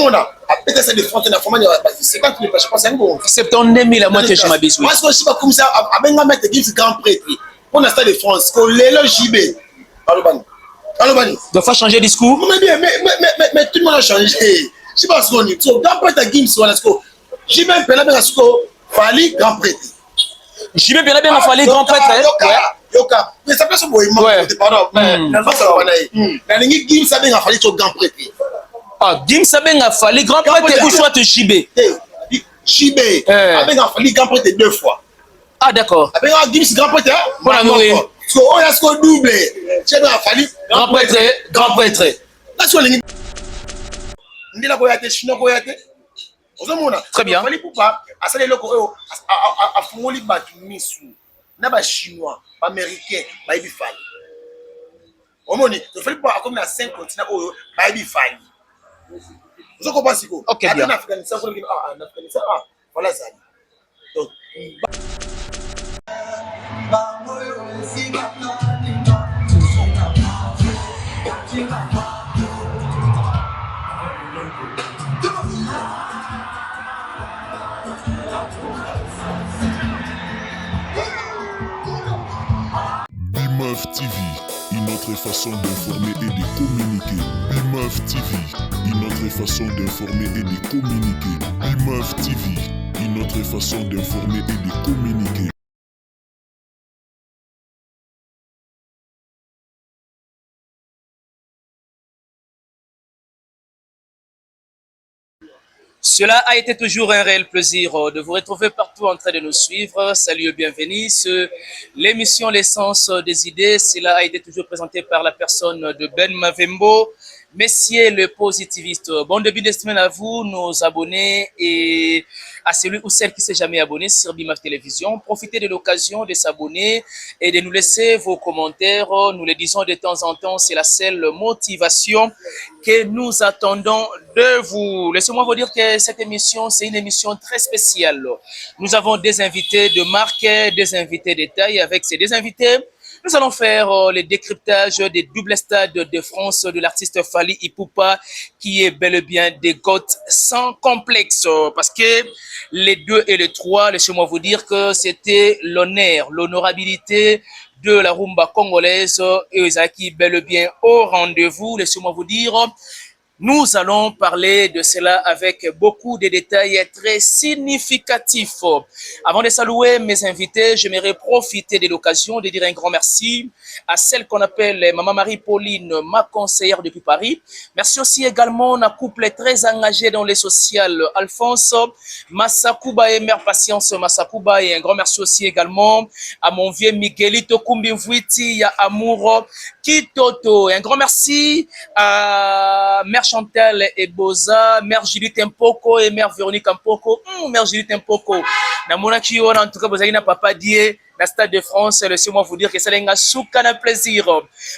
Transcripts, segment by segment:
on a peut-être ça de France na format c'est pas que je pense un bon 72 000 à moi que je m'abisse. Parce que je sais pas comme ça avec un mettre Gims grand prêtre. On a Stade de France que Lélo JB. Allô Bani. Doit faire changer de discours. Mais tout le monde a changé. Je sais pas ce qu'on dit. So grand prêtre Gims voilà ce que JB Pela bien ce que Fali grand prêtre. JB Pela bien Fali grand prêtre. Yoka. Mais ça peut se voir pardon. Na ça wana yi. Na lingi Gims ça bien Fali grand prêtre. Ah, Gims a bien Fali grand prêtre ou soit JB. JB a bien Fali grand prêtre 2 fois. Ah d'accord. Avec un Gims grand prêtre. Bon ami. So on a ce qu'on double. C'est bien Fali grand prêtre. Là sur lingi. Ndila koyate chino koyate. Très bien. Fali poupa asale loko a fungoli batu misu. Na ba chinois, ba américain, ba ibi Fali. Omoni, il fallait pas comme na 5 continents oyo ba ibi Fali. Vous comprenez ce que? OK bien. En Afghanistan, voilà ça. Donc BIMAF TV, une autre façon d'informer et de communiquer. BIMAF TV, une autre façon d'informer et de communiquer. BIMAF TV, une autre façon d'informer et de communiquer. Cela a été toujours un réel plaisir de vous retrouver partout en train de nous suivre. Salut et bienvenue sur l'émission L'essence des idées. Cela a été toujours présenté par la personne de Ben Mavembo, Messieurs le positiviste. Bon début de semaine à vous, nos abonnés et à celui ou celle qui ne s'est jamais abonné sur BIMAF Télévision. Profitez de l'occasion de s'abonner et de nous laisser vos commentaires. Nous le disons de temps en temps, c'est la seule motivation que nous attendons de vous. Laissez-moi vous dire que cette émission, c'est une émission très spéciale. Nous avons des invités de marque, des invités de taille. Avec ces deux invités, nous allons faire le décryptage des doubles stades de France de l'artiste Fali Ipupa, qui est bel et bien des GOAT sans complexe. Parce que les 2 et les 3, laissez-moi vous dire que c'était l'honneur, l'honorabilité de la rumba congolaise et qui bel et bien au rendez-vous. Laissez-moi vous dire, nous allons parler de cela avec beaucoup de détails très significatifs. Avant de saluer mes invités, j'aimerais profiter de l'occasion de dire un grand merci à celle qu'on appelle Maman Marie-Pauline, ma conseillère depuis Paris. Merci aussi également à un couple très engagé dans les sociales, Alphonse Massakuba et Mère Patience Massakuba. Et un grand merci aussi également à mon vieux Miguelito Kumbimvuiti, à Amour Kitoto. Un grand merci à Mère Chantal et Boza, Mère Judith Mpoko et Mère Véronique Mpoko. Mère Judith Mpoko. Na mona ki wana en tout cas Boza ina papa die na Stade de France, laissez-moi vous dire que c'est un souka na plaisir.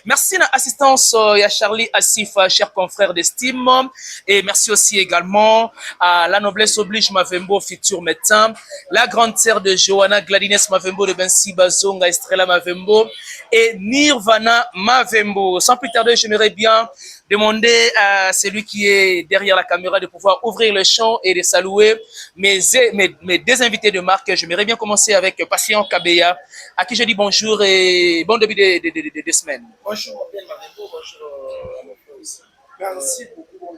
Merci à l'assistance à Charlie Asifa, cher confrère d'estime. Et merci aussi également à la noblesse oblige Mavembo, futur médecin, la grande sœur de Johanna Gladines Mavembo de Bensi Bazonga, Estrella Mavembo et Nirvana Mavembo. Sans plus tarder, j'aimerais bien demander à celui qui est derrière la caméra de pouvoir ouvrir le champ et de saluer mes deux invités de marque. J'aimerais bien commencer avec Patient Kabeya, à qui je dis bonjour et bon début de semaine. Bonjour, bien Mavembo, bonjour à mon frère aussi. Merci beaucoup,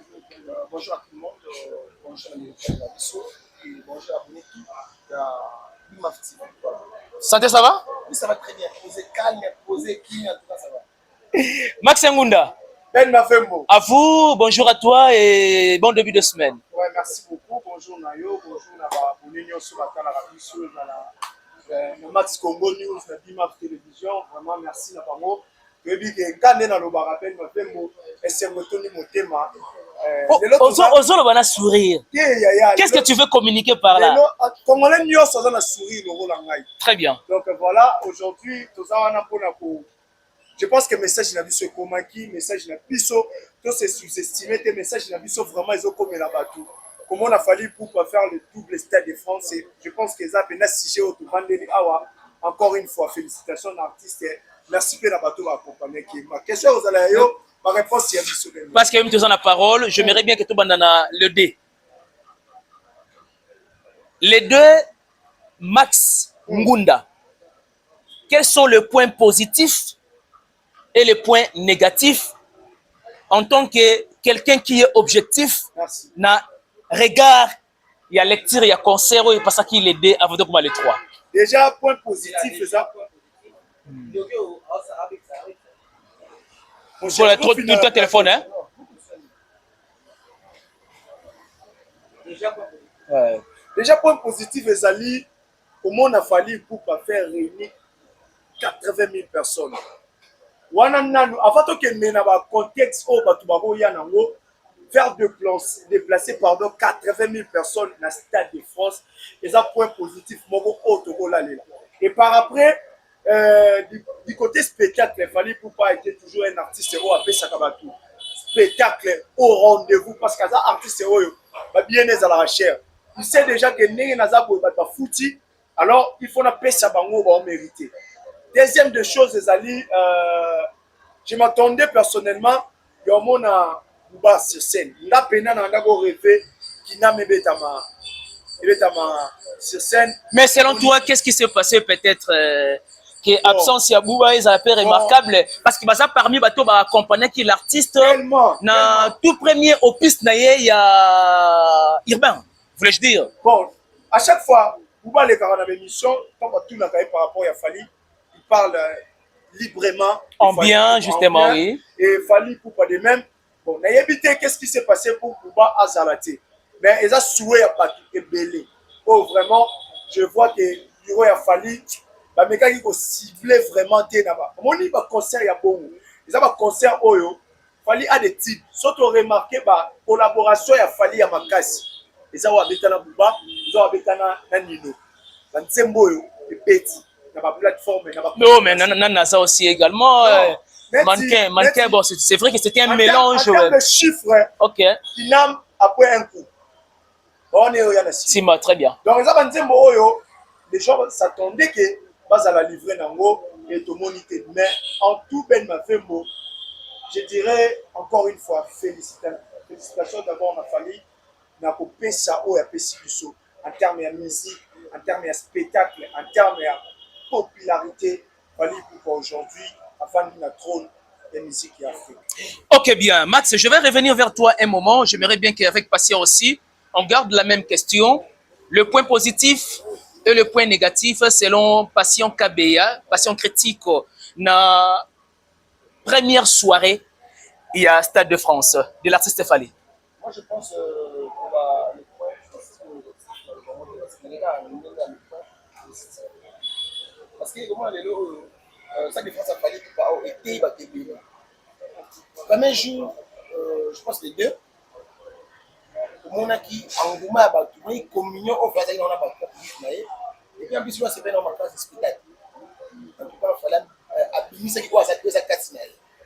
bonjour à tout le monde, bonjour à mes frères et bonjour à vous à BIMAF TV. Santé, ça va? Oui, ça va très bien. Posez calme, posez clean, en tout cas, ça va. Max Ngunda. Ben Mavembo. À vous, bonjour à toi et bon début de semaine. Ouais, merci beaucoup. Bonjour Nayo, bonjour Naba Boninho sur la Canarabi sur la Max Congo News, la BIMAF Télévision. Vraiment, merci Nabango. Je dis que quand on est dans le barapel, Mavembo, et c'est mon thème. Ozolo va sourire. Qu'est-ce que tu veux communiquer par là? Congolais Nyo sont dans la souris, le rôle en gaï. Très bien. Donc voilà, aujourd'hui, je pense que le message n'a pas été communiqué, le message n'a pas été sous-estimé, le message n'a pas été vraiment comme la bateau. Comment on a fallu pour faire le double stade de France. Et je pense que ça a été un sujet au Awa. Encore une fois, félicitations à l'artiste. Merci pour la bateau à accompagner. Ma question aux aléas, ma réponse est biso. Parce que même tu as la parole, j'aimerais bien que tu bandes le D. Les deux, Max Ngunda, quels sont les points positifs et les points négatifs en tant que quelqu'un qui est objectif, na regard, il y a lecture, il y a concert, il y a pas ça qui les deux avant de commencer les trois. Déjà, point positif, c'est ça. Voilà, tout le téléphone, hein? Ouais. Déjà, point positif, Ezali, comment on a fallu pour faire réunir 80 000 personnes. Avant que nous ayons un contexte où nous avons faire déplacer 80 000 personnes dans le Stade de France, c'est un point positif. Et par après, du côté spectacle, il fallait pour pas être toujours un artiste héros à Pessakabatou. Spectacle au rendez-vous parce que les artistes héros, bien à la recherche. Tu sais déjà que les gens sont foutus, alors il faut appeler ça bango mérité. Deuxième des choses, je m'attendais personnellement, il y a un monde Bouba sur scène. Il a peine à rêver qui n'a même pas sur scène. Mais selon toi, qu'est-ce qui s'est passé peut-être que l'absence de Bouba est un peu remarquable parce que parmi les accompagnants qui l'artiste, na tout premier opus il y a Urbain, voulais-je dire. Bon, à chaque fois, Bouba les dans l'émission, quand on tourne par rapport à Fali, il parle librement. En bien, justement, oui. Et Fali pour pas de même. Bon, on a évité qu'est-ce qui s'est passé pour Bouba à Zalaté. Mais ils ont souhaité à Patrick et Belé. Oh, vraiment, je vois que Bureau a fallu. Les mécaniques qui ont ciblé vraiment des là-bas. Comment on dit que concert y a bon. Ils ont un concert Oyo. Fali a des types. Surtout remarqué la collaboration y a fallu à Makassi. Ils ont habité dans Bouba, ils ont habité dans Nino. Dans Tsemboyo, les petits. Dans la plateforme. Non, mais dans ça aussi également. Mannequin, bon, c'est vrai que c'était un mélange. En termes de chiffres, ok. Il n'a après un coup. On est au Yanassi. Si, très bien. Donc, les gens s'attendaient que ça la livrer dans et tout moniter. Mais en tout ben ma fait mot, je dirais encore une fois félicitations d'abord à Fali. N'a pas payé ça au en termes de musique, en termes de spectacle, en termes de popularité. Fali pour aujourd'hui. Afin de la trône des musiques et Afrique. Ok, bien. Max, je vais revenir vers toi un moment. J'aimerais bien qu'avec Patient aussi, on garde la même question. Le point positif et le point négatif selon Patient KBA, Patient Critique, na première soirée, il y a Stade de France, de l'artiste Fali. Moi, je pense qu'on va le point parce que comment les lots ça défense a fallu tout par été battu. Comme un jour, je pense les deux. Mon acquis en gouma a battu, mais communion au fait on a battu. Et puis en plus c'est bien dans ma classe de spectacle. En tout cas, il fallait abîmer ce qui doit s'appeler sa casse.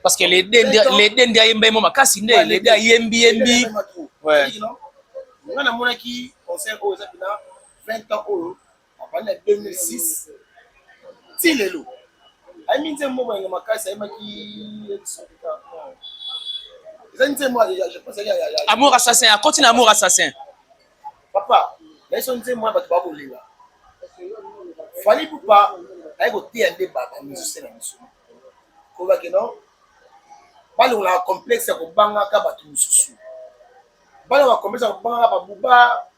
Parce que les deux derrière moi ma casse les deux yembi. Ouais. On a mon acquis concert aux Apina 20 ans au en 2006. Si les lots. I mean, c'est moi qui makasi, moi qui. Je pense qu'il y a. Amour assassin, continue amour assassin. Papa, là ils sont dit moi parce que pas voler là. Fallait pour pas avec côté un débat comme musicien na musu. Ko ba que non. Bali on a complexe ko banga ka batu mususu. Bali on a complexe ko banga ba Bouba,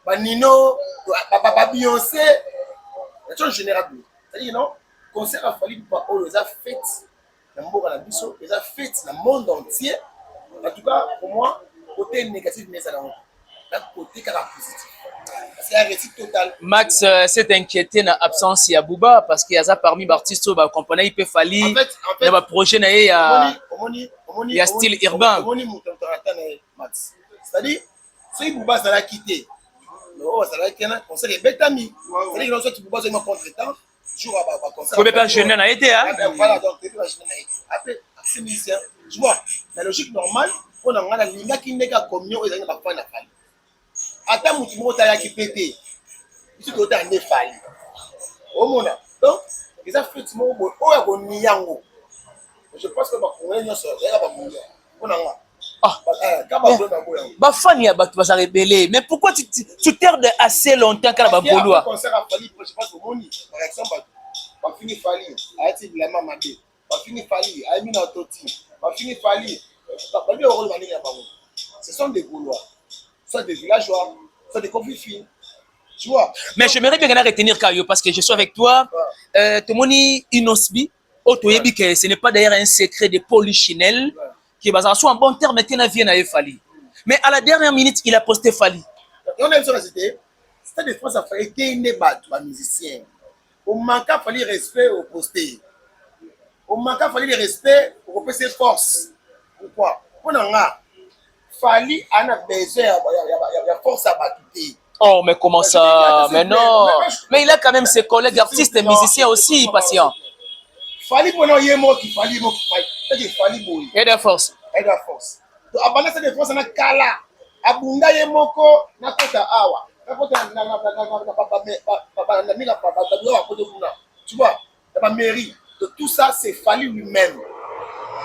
ba Nino, ba Beyoncé. C'est en général. C'est-à-dire non. Concert a fallu pour les a fait dans le biso, les a fait dans le monde entier. En tout cas, pour moi, côté négatif, mais ça n'a côté positif. Parce qu'il y a un récit total. Max s'est inquiété de l'absence de Bouba parce qu'il y a parmi les artistes qui ont compagnie, il peut falloir dans le projet, il y a style urbain. C'est-à-dire, si Bouba s'est quitté, ça va être un conseil de bête ami. C'est-à-dire que Bouba s'est contre-temps. Faut pas jeune n'a été voilà donc après c'est musicien tu vois la logique normale on a la linga qui n'est qu'à communion et pas faire la faille attends mutu mota ya qui pété ici tout est en faille au mona donc ils ont fait mon oh ya ko niyango Je pense que Congolais nyonso ya ba munga. Ona nga. Ah. Kaba boulot na boya. Ba fan ya bato baza rebelle. Mais pourquoi tu tardes assez longtemps quand ba bolwa? Concert a fallu, je pense que Moni, par exemple, ba fini fali, a été vraiment madé. Ba fini fali, a mis dans toti. Ba fini fali, ba bien rôle mani ya bango. Ce sont des Gaulois, soit des villageois, soit des confifi. Tu vois. Mais j'aimerais bien retenir Kayo parce que je suis avec toi. Tomoni Inosbi, Otoyebi que ce n'est pas d'ailleurs un secret de Polichinelle qui est basé sur un bon terme qui n'a vient à Fali. Mais à la dernière minute, il a posté Fali. On a vu ça, c'était de France a fallu qu'il y ait une batte, un musicien. Au manque à fallu respect au posté. Au manque à fallu le respect au ses forces. Pourquoi? On a fallu en a besoin, il y a force à battre. Oh, mais comment ça? Mais non. Mais il a quand même ses collègues artistes et musiciens aussi, patient. Fali pour nous, il y a un mot qui fallait, fali boy. Et de force. Et de force. Donc, avant ça, de force, on a kala. Abunda ye moko, na kota awa. Na kota tu vois, la mairie. Donc, tout ça, c'est Fali lui-même.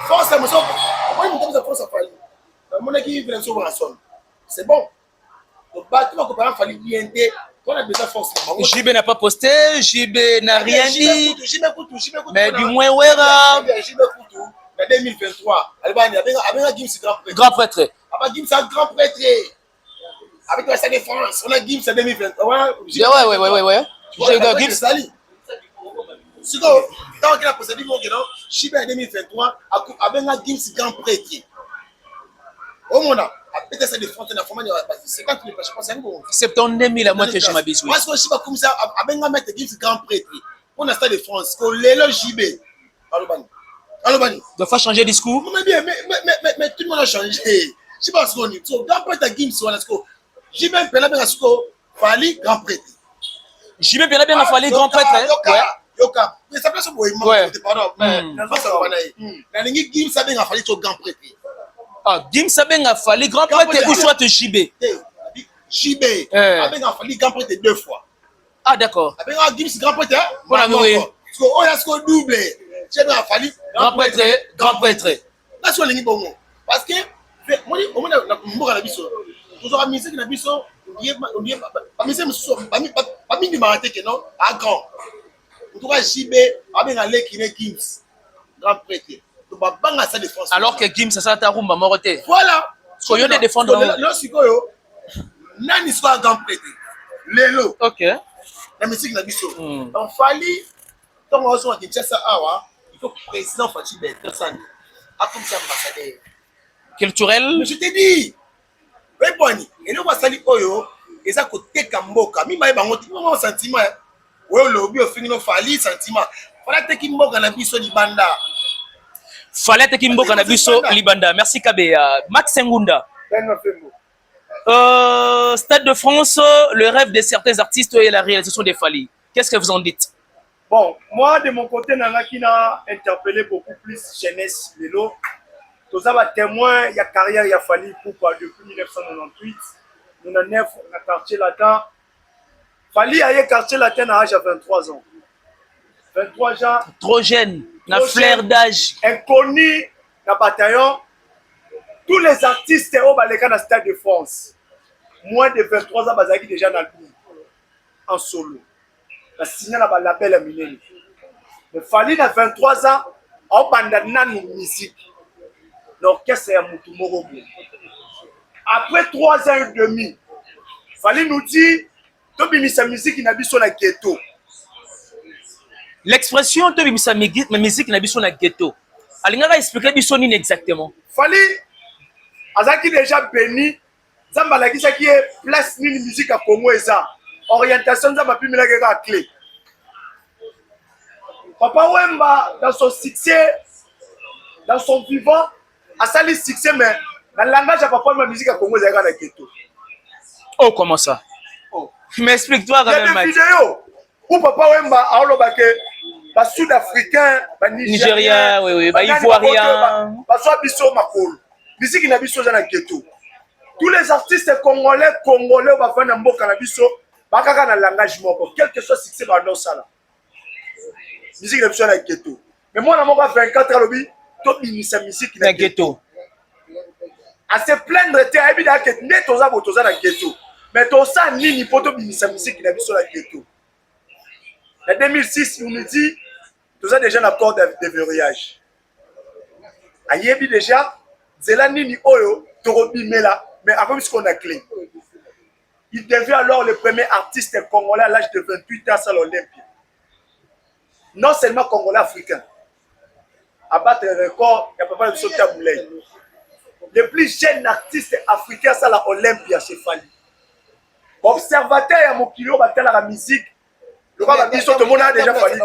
Force, c'est moi, je force à Fali. Mon équipe vient sur rançon. C'est bon. Donc, tu vas comparer Fali bien. On a besoin de force. JB n'a pas posté, JB n'a rien dit. Mais du moins, ouais, JB Koutou, en 2023, Albanie, avec Gims grand prêtre. Avec Gims, un grand prêtre. Avec la Stade de France, on a Gims en 2023. Ouais. J'ai eu Gims. Si tant qu'il a possédé mon nom, JB en 2023, avec un Gims grand prêtre. Au moins, peut-être ça de France, on a formé 50 000 personnes. 72 000 à moi que je m'habille. Moi, je suis comme ça, avec un maître Gims grand prêtre. On a Stade de France, qu'on l'élo JB. Albanie. Il doit pas changer de discours. Mais bien, mais tout le monde a changé. Je pense qu'on est. Grand prêtre Gims, on a ce que. JB Pelabé, ce que. Fali, grand prêtre. JB Pelabé, Fali, grand prêtre. Yoka. Mais ça place au bout. Pardon. La ligne Gims, ça vient à Fali, grand prêtre. Ah, Gims a fallu grand prêtre ou soit JB. JB a fallu grand prêtre 2 fois. Ah, d'accord. Avec Gims grand prêtre, bon ami. On a ce qu'on double. JB a fallu grand prêtre. Là, c'est le bon mot. Parce que, moi, on a biso. Toujours à musique, na biso, on dit, pas musique, pas mini marathé que non, à grand. En tout cas, JB a bien allé qui est Gims, grand prêtre. Alors que Gims, ça t'a rumba moroté. Voilà. Soyons des défendants. Lorsqu'yo, nani soit grand prêtre. Lelo. Ok. La musique n'a biso. Donc, Fali, tant qu'on a dit ça, il faut que le président Fatih personne. A comme ça, ambassadeur. Culturel. Mais je t'ai dit. Répondez. Et nous, on va salir Oyo. Et ça, côté Kamboka. Mi maïba, on a un sentiment. Ouais, le lobby, au final, Fali, sentiment. Voilà, t'es qui m'a la biso di banda. Fallait que Kimbo Kanabiso Libanda. Merci Kabe. Max Ngunda. Stade de France, le rêve de certains artistes et la réalisation des Fali. Qu'est-ce que vous en dites? Bon, moi de mon côté, Nana qui n'a interpellé beaucoup plus jeunesse Lelo. Tous les témoins, il y a carrière, il y a Fali Poupa depuis 1998. Nous avons 9 dans le quartier latin. Fali a eu quartier latin à l'âge de 23 ans. 23 ans. Trop jeune. Na flair d'âge. Inconnu dans le bataillon. Tous les artistes au Baleka dans le Stade de France. Moins de 23 ans, ils sont déjà dans le groupe. En solo. La signé dans le label à Mineni. Mais Fali dans 23 ans, on bandana nos musique. L'orchestre est à Moutoumoro. Après 3 ans et demi, Fali nous dit que sa musique n'a pas sur la ghetto. L'expression de sa musique n'a pas sur la ghetto. Alingara expliquer bisonine exactement. Fali, Azaki déjà béni, Zamba qui est place ni musique à Congo et ça. Orientation Zamba pi milaka ka clé. Papa Wemba dans son succès, dans son vivant, a sali succès mais dans le langage à papa ma musique à Congo c'est la ghetto. Oh comment ça? Oh. Mais explique-toi quand même. Il y a des vidéos où papa Wemba a olobaké ba sud-africain, ba Nigérien, oui, ba ivoirien, ba soit biso makolo. Musique na biso dans la ghetto. Tous les artistes congolais ba faire na mboka na biso, ba kaka na langage moko, quel que soit succès ba non ça là. Musique na biso dans la ghetto. Mais moi na moko 24 ans lobi, to binisa musique Na ghetto. À se plaindre te ayebida ke nde toza bo toza na ghetto mais toza nini po tobimisa musique na biso na ghetto. En 2006 on nous dit toza déjà na port de verrouillage ayebi déjà nzela nini oyo tokobimela mais akomi siko na clé. Il devient alors le premier artiste congolais à l'âge de 28 ans à l'Olympia, non seulement congolais, africain, à battre le record, il y a pas de biso Taboulay. Le plus jeune artiste africain à l'Olympia, c'est Fali. Observateur à Mokilo, la musique, le roi tout le monde a déjà Fali.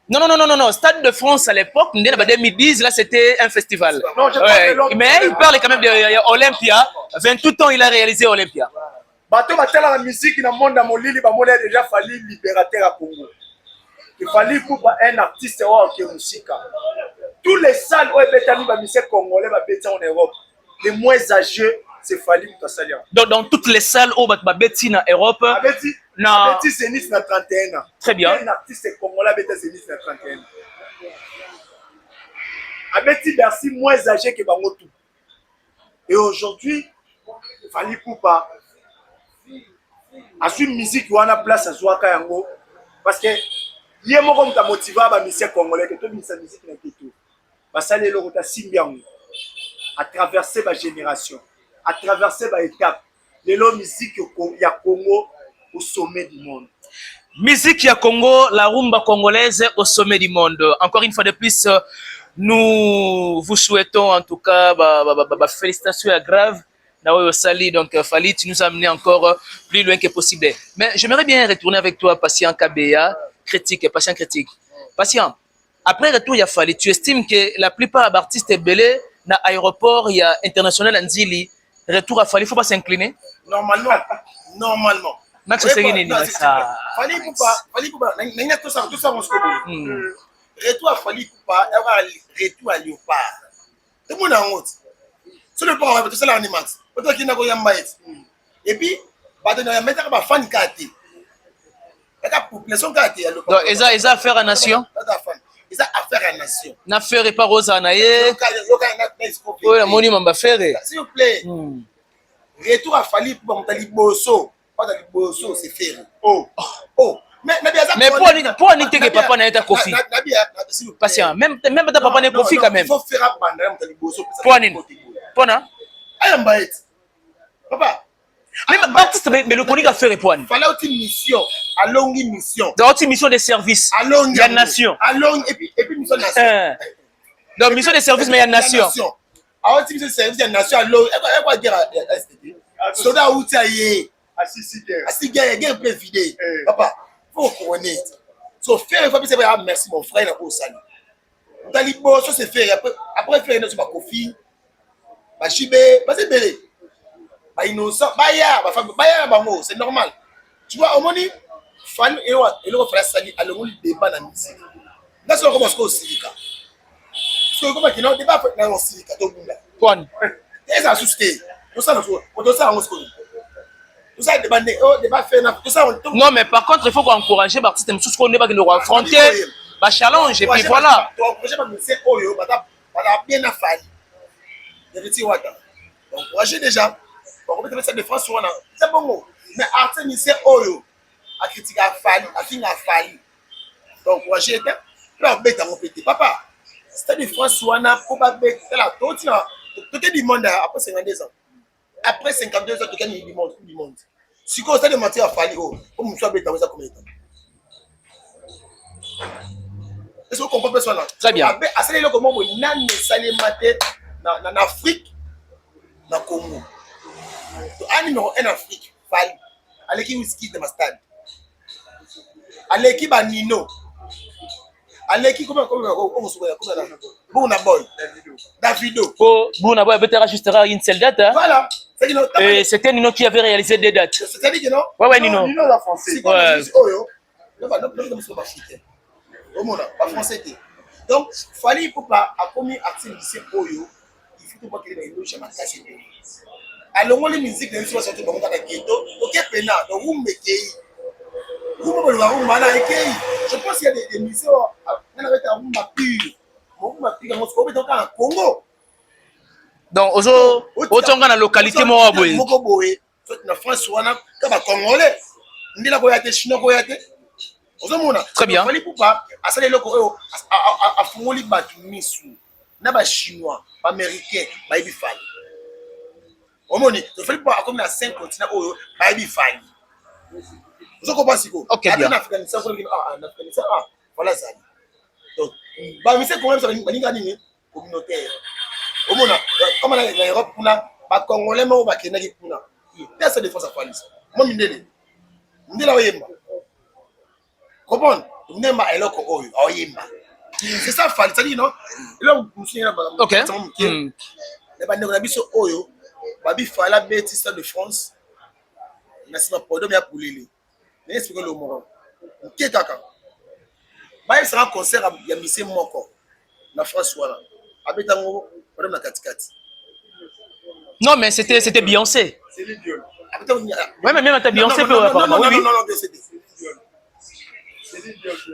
Non. Stade de France à l'époque, 2010, là c'était un festival. Non, je mais il parle quand même de Olympia. 28 ans, il a réalisé Olympia. Bateau la musique dans le monde à Molili, a déjà Fali libérateur à Congo. Il fallait pour un artiste qui est musique. Tous les salles où il y a des musique congolais en Europe, les moins âgés, c'est Fali Moutasalia. Donc dans toutes les salles où il y a en Europe, Abeti Zénith na 31 ans. Très bien. Un artiste congolais Abeti Zénith na 31 ans. Abeti Bercy moins âgé que Bangotou. Et aujourd'hui, Fali Poupa a su musique où on a place à Zouaka Yango parce que il y a beaucoup de motivé à la musique congolaise que tout le musique na Kétou. Parce que le rota Simbiango à traverser ma génération, à traverser ma étape. Les musique il y a Congo au sommet du monde. Musique ya Congo, la rumba congolaise au sommet du monde. Encore une fois de plus, nous vous souhaitons en tout cas félicitations à Grave. Sali, donc Fali, tu nous as amené encore plus loin que possible. Mais j'aimerais bien retourner avec toi, Patient KBA, critique, Patient critique. Patient, après retour, il y a Fali. Tu estimes que la plupart des artistes belés dans l'aéroport, il y a international Anzili, retour à Fali, il ne faut pas s'incliner? Normalement. Max Segini, ça. Fali Poupa, tout ça, on se connaît. Retour à Fali Poupa, retour à Léopard. Tout le monde en route. Sur le plan, tout ça, l'animax. Et puis, il y a des fans qui ont été. Donc, ils ont affaire à la nation. Ils ont affaire à la nation. N'affaire pas Rosa Naye. Oui, la monument va faire. S'il vous plaît. Retour à Fali pour Montali Bosso. Pas dans le Bosso, c'est ferré. Oh. Mais pour Anité que papa n'a été Kofi. Patient, même papa n'a Kofi quand même. Il faut faire un bandana Montali Bosso. Pour Anine. Pour Anine. Papa. Même artiste, mais le conique a fait pour Anine. Fallait une mission. À longue mission. Donc, une mission de service. À longue. Il y a nation. À longue. Et puis mission de nation. Donc, mission de service, mais il y a nation. Alors, mission de service, il y a nation. À longue. Elle va dire à STD. Soda où tu as yé. Assis gars, il y a plein vidé. Papa, il faut connaître. So, faire, il faut dire merci, mon frère, au salut. Montali Bosso, c'est faire. Après, faire, c'est pas Kofi. Chibé, c'est belé. Innocent, c'est normal. Tu vois, au moment où fan et le frère Sali a le débat dans la musique. Là, c'est comment on se dit. Parce que comment il y a un débat dans la musique. Point. Et ça a suscité. Tout ça, on se connaît. Tout ça, débat fait. Non, mais par contre, il faut encourager les artistes tout ce qu'on est affronter. Challenge, et puis voilà. Tu encourages les musiciens, bien à Fali. Donc, encourager déjà. On peut mettre de France sur c'est bon. Mais artiste musicien Oyo a critiqué à Fali, a fini à Fali. Donc, encourager était. Là, on bête à mon petit papa. C'était de France sur pour pas bête. C'est là, tout le monde après 52 ans. Après 52 ans, tout le monde. Si on s'est demandé à Fali, on me soit bête à combien de temps? Est-ce que vous comprenez ça? Très bien. À ce moment où on a salé maté en Afrique, dans le Congo. Un numéro 1 en Afrique, Fali. À l'équipe whisky de ma stade. À l'équipe à Nino. À l'équipe, comment Boy. Davido. Bouna Boy, peut-être ajustera une seule date. Voilà. C'était Nino qui avait réalisé des dates. C'est-à-dire que non? Ouais, Nino. Nino, la française. Ouais. Pas français. Donc, Fali Poupa a commis artiste lycée Oyo. Il faut pas qu'il ait une loge à ma casse. Alors, les musiques, les choses sont dans le ghetto. Ok, pena, donc vous mettez. Vous me le voyez, je pense qu'il y a des musiciens, on avait un rumba pur. Congo. Donc, autant la localité, moi, oui. Na France, on a Congolais. On dit la boyate, Chinois boyate. Très bien. Il faut pas, à ça, les locaux, à Fongoli Batumisu, n'a pas Chinois, pas Américains, pas Ibifal. Au moins, il faut pas, comme dans 5 continents, pas Ibifal. Vous comprenez quoi? Ok, bien. En Afghanistan, voilà ça. Donc, mais c'est quand même ça, une communautaire. Au moins, comme en Europe, on a pas Congolais, mais on va qu'il y ait des ça défense à Falis. Moi, je dis là, comprendre? C'est ça, Falis. Ça dit non? Là, vous souvenez là, ok. Les bandes de Nabiso Oyo, Babi Fala Bétista de France, Nassima Podo, mais à Poulili. Mais expliquez le mot. Qui est Kaka? Bah, il sera un concert à Yamissé Moko, la France, voilà. Abetango, Madame la Katikati. Non, mais c'était Beyoncé. C'est l'idiole. Ouais, mais même à ta Beyoncé peut apparemment. Oui, oui. Non, c'est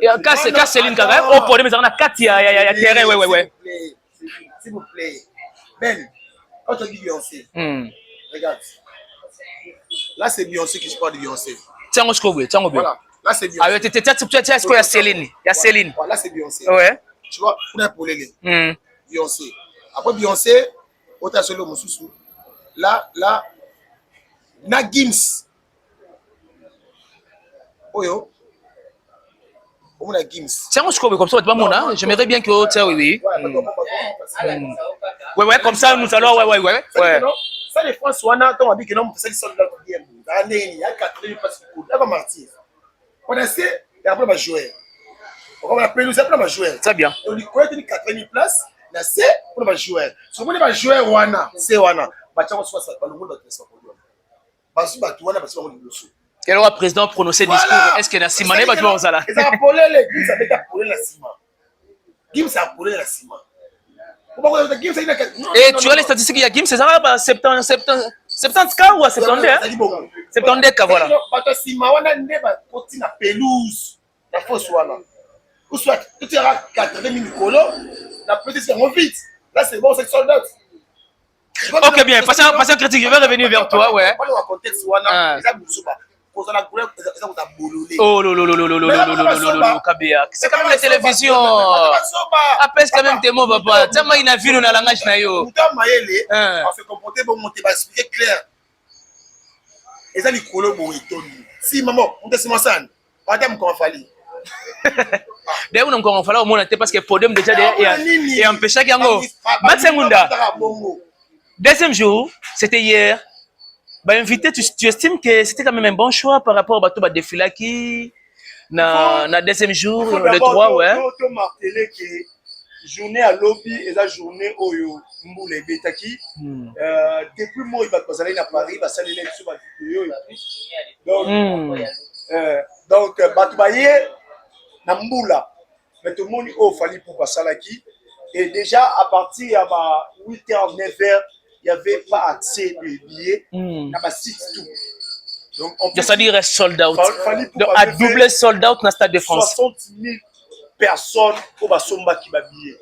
Et quand Céline Kagame, oh, pour les maisons, on a 4, il y a terrain, ouais. S'il vous plaît. Ben, quand tu dis Beyoncé, regarde. Là, c'est Beyoncé qui je parle de Beyoncé. Tiens, on se couvre, tiens, on Voilà. Là, c'est Beyoncé. Ah, tu est-ce qu'il y a Céline? Il y a Céline. Là, c'est Beyoncé. Ouais. Tu vois, on a pour les Beyoncé. Après Beyoncé, autre chose, Moussoussou. Là, na Gims. Oh, on a Gims. Tiens, on se couvre comme ça, pas mon hein. J'aimerais bien que tiens, oui. Ouais, comme ça, nous allons, ouais. Ça, les Français, on a dit que non, c'est ça, il y a 80 passes de coup. Là, on va martyr. On a essayé, il y a un peu de joueur. On va appeler nous, après, on va jouer. C'est bien. On dit quoi, il y a 80 places. Là, c'est pour le joueur. Si on va jouer, c'est Wana. Bachamo soit ça, le monde est ça. Parce que Wana, parce qu'on est le sou. Et alors, le président prononçait discours. Est-ce qu'il y a Simane Batou Ozala? Ils ont appelé les Gims avec appelé la ciment. Gims a appelé la ciment. Et tu as les statistiques, il y a Gims, c'est ça, 70 cas ou 70 70 cas, voilà. Parce que si Mawana n'est pas petit na pelouse, la fausse Wana. Ou soit, tu auras 80 000 colos, la petite c'est vite. Là, c'est bon, c'est soldat. Ok, bien, patient critique, je vais revenir vers toi, ouais. On va raconter ce Wana, oh, c'est quand même la télévision. Après, quand même, t'es mon papa. T'as ma une vie, on a la langage na yo. On se comporter pour monter, va expliquer clair. Et ça, les colos, bon, ils tournent. Si, maman, on te sima san, madame, comment fallait. D'ailleurs, on a encore fallu au moins parce que podium déjà et empêcher qu'il y ait Matsemunda. Deuxième jour, c'était hier. Bah, invité, tu estimes que c'était quand même un bon choix par rapport à défilé qui na deuxième jour, le 3, ouais. Il faut marteler que journée à lobby et la journée Oyo Mboule Betaki. Depuis moi, il va passer à Paris, va saluer sur ma vidéo et puis. Donc, Batoubaye, na Mboula, mais tout le monde fallait pour passer là qui. Et déjà, à partir de 8h, 9h, il n'y avait pas accès de billets dans ma site tout. Donc, c'est-à-dire sold out. Donc, à double sold out dans le Stade de France. 60 000 personnes au Basomba qui va billets.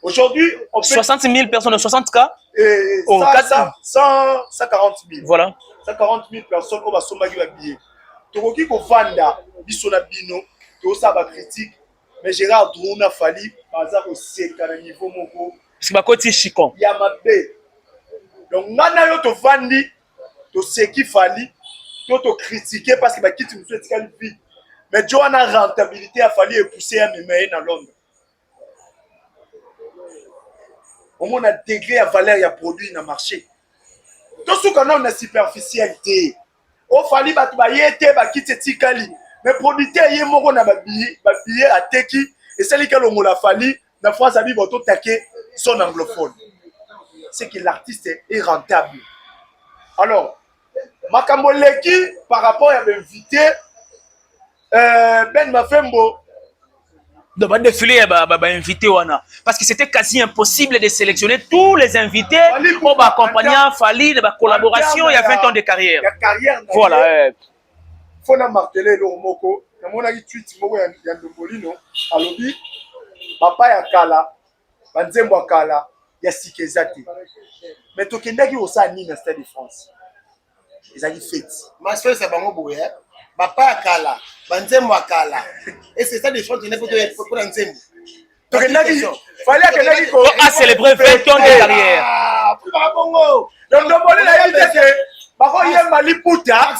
Aujourd'hui, on peut... 60 000 personnes, 60 cas 140 000. Voilà. 140 000 personnes au Basomba qui va billets. Tokoki ko vanda bisona bino to ça va critique mais Gérard Drouna fali par exemple aussi à un niveau moko c'est ma côté chicon ya mabe donc ngana yo to vandi to ce qui fali to critiquer parce que ba kiti muso etikali vie mais Joanna rentabilité a fallu pousser à même dans Londres au moins a degré à valeur ya produit na marché to sous quand on a superficialité au fali batu bayete bakite tikali mais producteur yé moko na babillet à teki et celle qui longo la fali na France abi boto taquer son anglophone c'est que l'artiste est rentable alors makambo leki par rapport à l'invité Ben Mafembo de ba défilé ba invité wana parce que c'était quasi impossible de sélectionner tous les invités pour ba accompagner Fali de ba collaboration il y a 20 ans de carrière. Voilà. Faut na marteler le moko na mona ki tweet moko ya Ndombolino alobi papa ya kala banzembo akala ya sika eza te mais tokendaki kosala nini na Stade de France ezali fete masfesa bango boye bapa ya kala banzembo ya kala ese Stade de France ene mpona nzembo tokendaki fali akendaki a célébré 20 ans de carrière. bongo ndomboli nayebi te ke bakoyemba liputa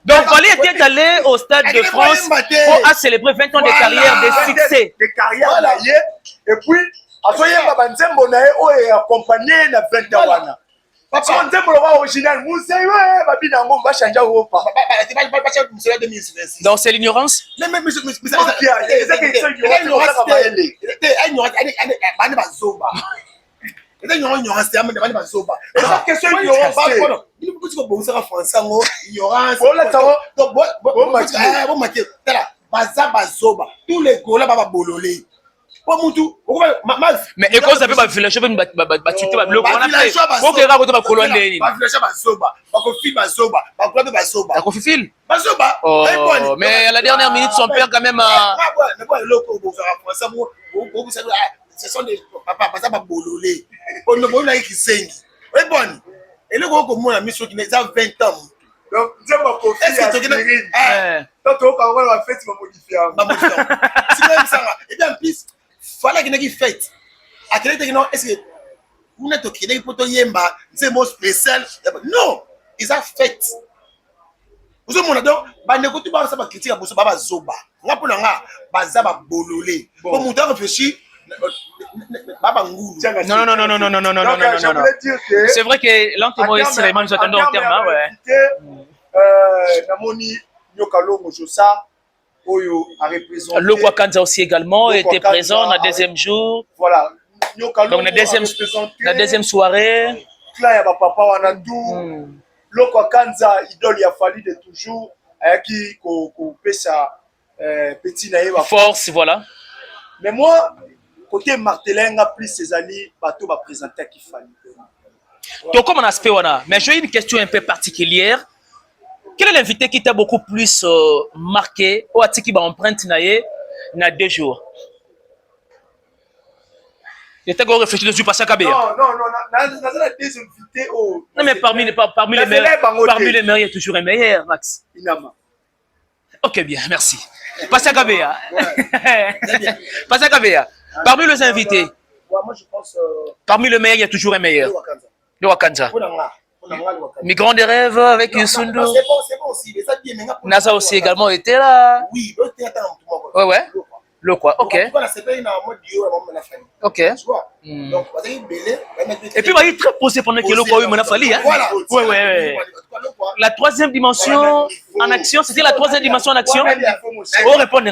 Donc, Fali était allé au Stade de France pour à célébrer 20 ans de carrière, de succès. de carrière na ye et puis azoyemba banzembo na ye oyo accompagné na 20 ans wana so nzembo loba original musei we babina yango bachange opa Donc, c'est l'ignorance. Mais et quand ça fait ma village, on a oh, mais à la dernière minute, son père quand même a... Ce sont des papa bololé. On ne peut pas qui saigne. Et bon, et le gros comme on a mis sur qui n'a 20 ans. Donc, c'est ma copie à Cyril. Tant qu'on va faire, tu vas modifier. Et bien, en plus, il fallait qu'il y ait une fête. À quel moment est-ce que vous n'êtes pas qu'il pour yemba, c'est mon spécial. Non, ils ont fête. Vous avez mon donc, bah n'écoutez pas ça, bah critique à Bosso Baba Zoba. On a pour l'anga, bah zaba bololé. Pour mon temps réfléchi. Non. C'est vrai que lentement ici, les gens nous attendent en terme. Namoni Nyokalongo Josa, Oyo a représenté. Lokwa Kanza aussi également était présent dans le deuxième jour. Voilà. Donc, la deuxième soirée. Clan ya papa wana tout. Lokwa Kanza, idole ya Fali de toujours. Qui ko pesa petit naïe. Force, voilà. Mais moi, côté Martelinga plus ses alliés, bateau va présenter qui Fali. Donc, comme on a aspect, mais j'ai une question un peu particulière. Quel est l'invité qui t'a beaucoup plus marqué ou qui va empreinte na 2 jours? Je t'ai réfléchi dessus par Sakabé. Non, des invités au. Non, mais parmi les meilleurs, il y a toujours un meilleur, Max. Inama. Ok, bien, merci. Pasakabé. Pasakabé. Parmi les invités, moi je pense. Parmi les meilleurs, il y a toujours un meilleur. Le Wakanza. Migrant des rêves avec Yusundu. C'est bon aussi. Nasa aussi également était là. Oui, ouais. Le quoi, ok. Ok. Et puis, il est très posé pendant que le quoi, il fallu. Ouais. La troisième dimension en action, c'était la troisième dimension en action. On répond,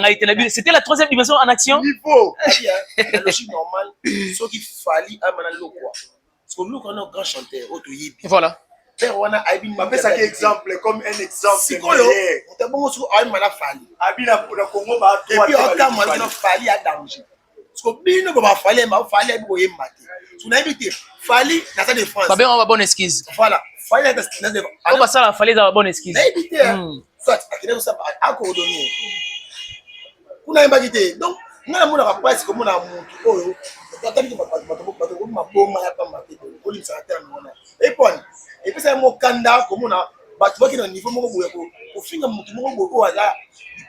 c'était la troisième dimension en action. La logique normale, ce qu'il fallait à Manalo quoi. Parce que nous, on est un grand chanteur, voilà. Ça exemple comme un exemple. Si on est bon sur un mana fali. Et puis on a un fali à danger. Parce que bien nous va fali, mais fali est boyé maté. Tu n'as évité fali dans sa défense. Pas bien on va bonne esquisse. Voilà. Fali dans sa défense. On va ça la fali dans la bonne esquisse. Évité. Soit à quel ça à coordonner. On a pas quitté. Donc nous on a pas presque comme on a monté. Oh. Et puis c'est un kanda comme on a battu qui dans niveau mon au fin mutu mon ala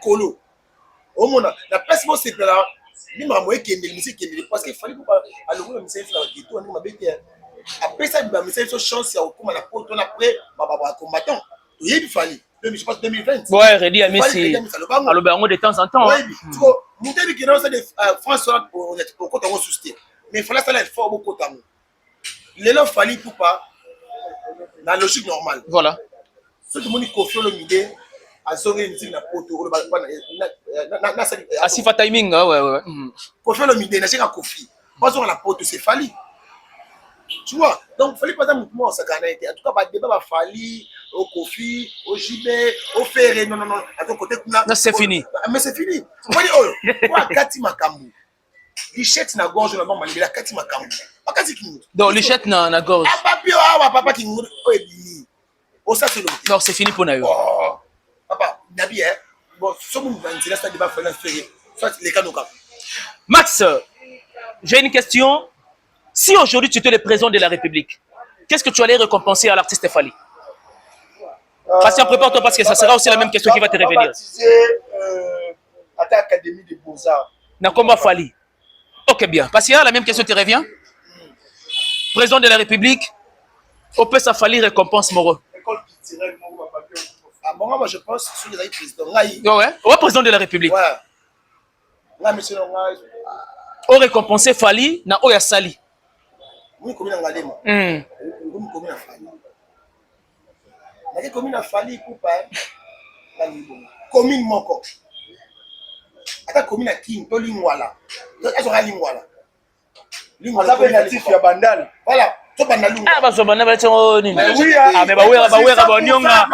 colo au mona la place mo c'est là ni ma moye kende musique kende parce qu'il fallait pas alors le musique là qui toi ni ma bête après ça ba musique so chance ya comme la porte on après ba combattant il fallait je pense 2020 ouais Redi a mis si alors ben on de temps en temps ouais tu vois monter qui dans ça de France on est au côté on soutient mais il fallait ça là fort beaucoup temps les là fallait pour pas dans la logique normale. Voilà. Ce que mon Kofi Olomide a zoné une zine à poto. Asifa timing, ouais. Kofi Olomide n'a jamais Kofi. Pas on la poto, c'est Fali. Tu vois, donc il fallait pas un mouvement ça canette. En tout cas, pas débat va Fali, au Kofi, au JB, au Ferré. Non. À ton côté, non, c'est fini. Mais c'est fini. Tu vois, oh, quoi, Kati Makambu. Lichette na gorge na bomba libela Kati Makambu. Donc, lichette na gorge. Papa qui nous dit. Oh, ça c'est non, c'est fini pour nous. Papa, Nabi, bon, ce monde va dire ça débat faire soit les canots. Max, j'ai une question. Si aujourd'hui tu étais le président de la République, qu'est-ce que tu allais récompenser à l'artiste Fally? Patient, prépare-toi parce que ça sera aussi la même question qui va te revenir. À l'Académie des Beaux-Arts. Nakomba Fally. Ok, bien. Patient, la même question te revient. Président de la République, au peut ça Fally récompense Moro. École culturelle, mon papier. Ah bon, moi je pense que sur les présidents. Ouais, président de la République. Ouais. Là, monsieur, On récompense Fally na Oya Sali. oui, commune en Galema. Oui, commune en Fally. La commune en Fally, pour pas. Commune Moko. Ata commune à King, to Lingwala. Elles ont Lingwala. Lingwala, c'est natif ya Bandal. Voilà. Ah, bah, ça va pas être ni. Oui, ah, mais bah, ouais, Banyonga.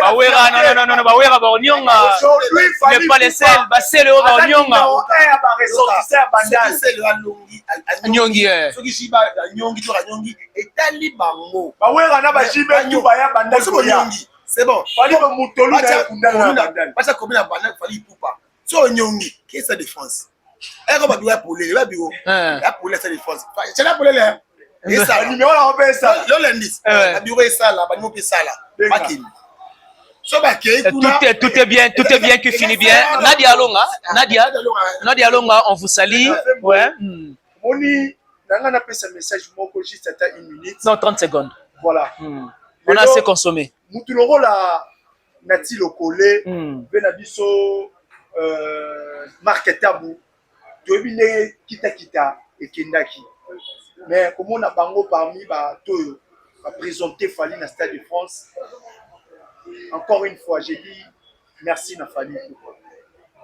Bah, ouais, non, bah, ouais, Banyonga. Mais pas les seuls, bah, c'est le Banyonga. C'est le Alongi. Nyongi, Ce qui chiba, Nyongi, tu as Nyongi, et Tali Bango. Bah, ouais, on a pas chiba, tu vas y Bandal. C'est bon. Fallait que Moutolou n'ait Bandal. Pas ça, commune à Bandal, fallait y poupa. So, Nyongi, qui est sa défense? Elle va bien pour les bureaux. Elle pour les sa défense. C'est là pour les là. Et ça, numéro là, on fait ça. L'indice. La bureau est ça là, bah, nous ça là. Bakin. So, Bakin, tout est bien qui finit bien. Nadia Longa, on vous salue. Ouais. Moni, on a fait ce message, juste à 1 minute. Non, 30 secondes. Voilà. On a assez consommé. Moutuloro la Nati Lokole, Benabiso, Marc Tabou, Tuebine Kita et Kendaki. Mais comme on a bango parmi tous présenté Fally dans le Stade de France, encore une fois, j'ai dit merci à Fally.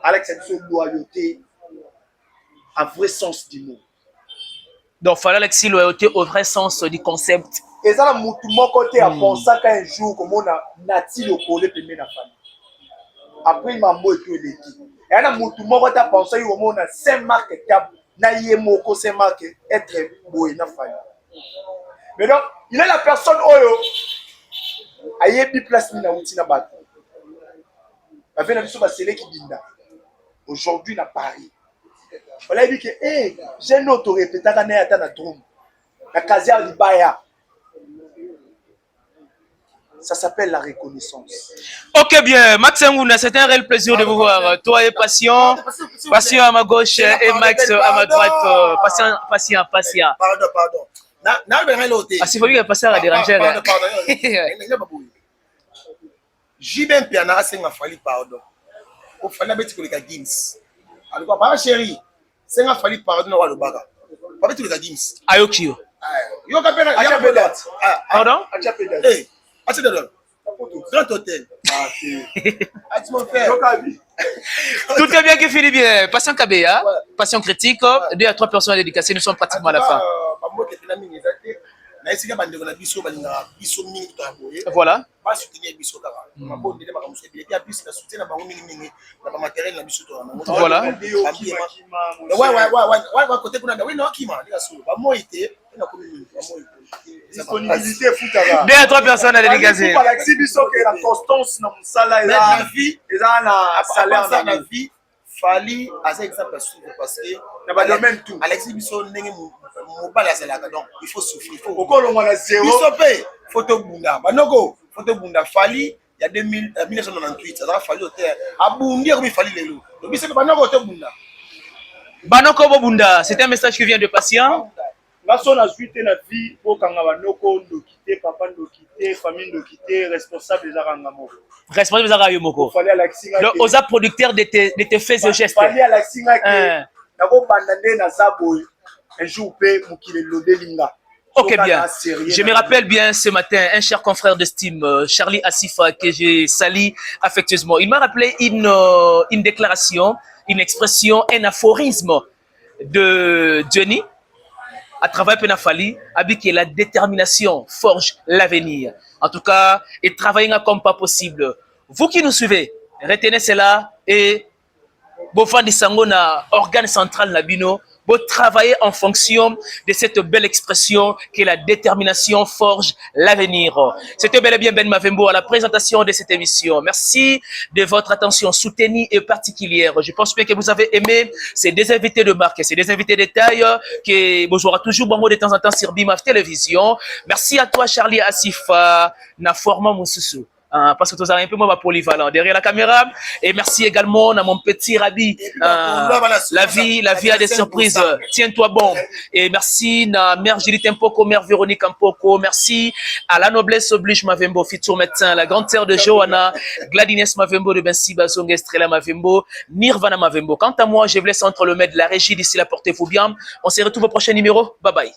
Alex a dit loyauté, à vrai sens du mot. Donc, Fally Alexis loyauté au vrai sens du concept. Et ça, mon côté a pensé qu'un jour, comme on a Nati Lokole pour la Fally. Après, il m'a mot et tout l'équipe. Et là, mon côté a pensé qu'on a 5 marques Tabou. Naïemoko c'est marqué être beau et n'a Fally. Mais donc, il est la personne oyo ayebi place ni na utina bato. La veine biso ba sele ki binda. Aujourd'hui na Paris. Voilà il dit que j'ai une autre répétaka na ata na drum. Na Kazia Libaya. Ça s'appelle la reconnaissance. Ok, bien. Max Ngouna, c'est un réel plaisir de vous voir. Toi et Patient. Patient à ma gauche et Max à ma droite. Patient. Pardon. Ah, c'est pas lui qui a passé à la dérangère. Pardon. J'y Piana, c'est un Fally, pardon. Au Fally, tu connais les Gims. Alors, pas chérie, c'est un Fally, pardon, à l'Obaga. Pas tu les Gims. Ayokio. Yo, pardon? Eh. Grand hôtel. Tout est bien qui finit bien. Patient Kabea, patient critique, 2 à 3 personnes à dédicacer, nous sommes pratiquement à la fin. Voilà. Voilà. Disponibilité foutara. 2 à 3 personnes à dédicacer. La constance dans mon salaire. La vie, et là, la salaire dans la vie. Fally as exemple à suivre parce que Alexis Bisso n'est pas la donc il faut souffrir. Il faut photo bunda. Banoko photo bunda Fally il y a 1998 ça a fallu au terre. Abundi comme il Fally les loups. Donc c'est banoko photo bunda. Banoko bunda, c'est un message qui vient de Patient. Là on a suite la vie au kanga banoko ndo quitter papa ndo quitter famille ndo quitter responsable des arangamo. Responsable des arangamo. Fally Alexis aux producteurs de tes faits et gestes. Fally Alexis nako bandande na zabo un jour pe mukile lodelinga. Ok, bien. Je me rappelle bien ce matin un cher confrère d'estime, Charlie Assifa, que j'ai sali affectueusement. Il m'a rappelé une déclaration, une expression, un aphorisme de Johnny à travers Fally, avec la détermination forge l'avenir. En tout cas, et travailler comme pas possible. Vous qui nous suivez, retenez cela et Bofan de Sangona, organe central Nabino, Vous travaillez en fonction de cette belle expression que la détermination forge l'avenir. C'était bel et bien Ben Mavembo à la présentation de cette émission. Merci de votre attention soutenue et particulière. Je pense bien que vous avez aimé ces des invités de marque, ces des invités de taille que vous aurez toujours bon mot de temps en temps sur BIMAF Télévision. Merci à toi Charlie Asifa, na forma Moussousou. Parce que tu as un peu moins polyvalent derrière la caméra. Et merci également à mon petit Rabi. La vie a des surprises. Tiens-toi bon. Et merci à Mère Julie Tempoko, Mère Véronique Ampoko. Merci à la noblesse oblige Mavembo, futur médecin, la grande sœur de Johanna, Gladines Mavembo de Bensi Bazong, Estrella Mavembo, Nirvana Mavembo. Quant à moi, je vous laisse entre le maître de la régie. D'ici là, portez-vous bien. On se retrouve au prochain numéro. Bye bye.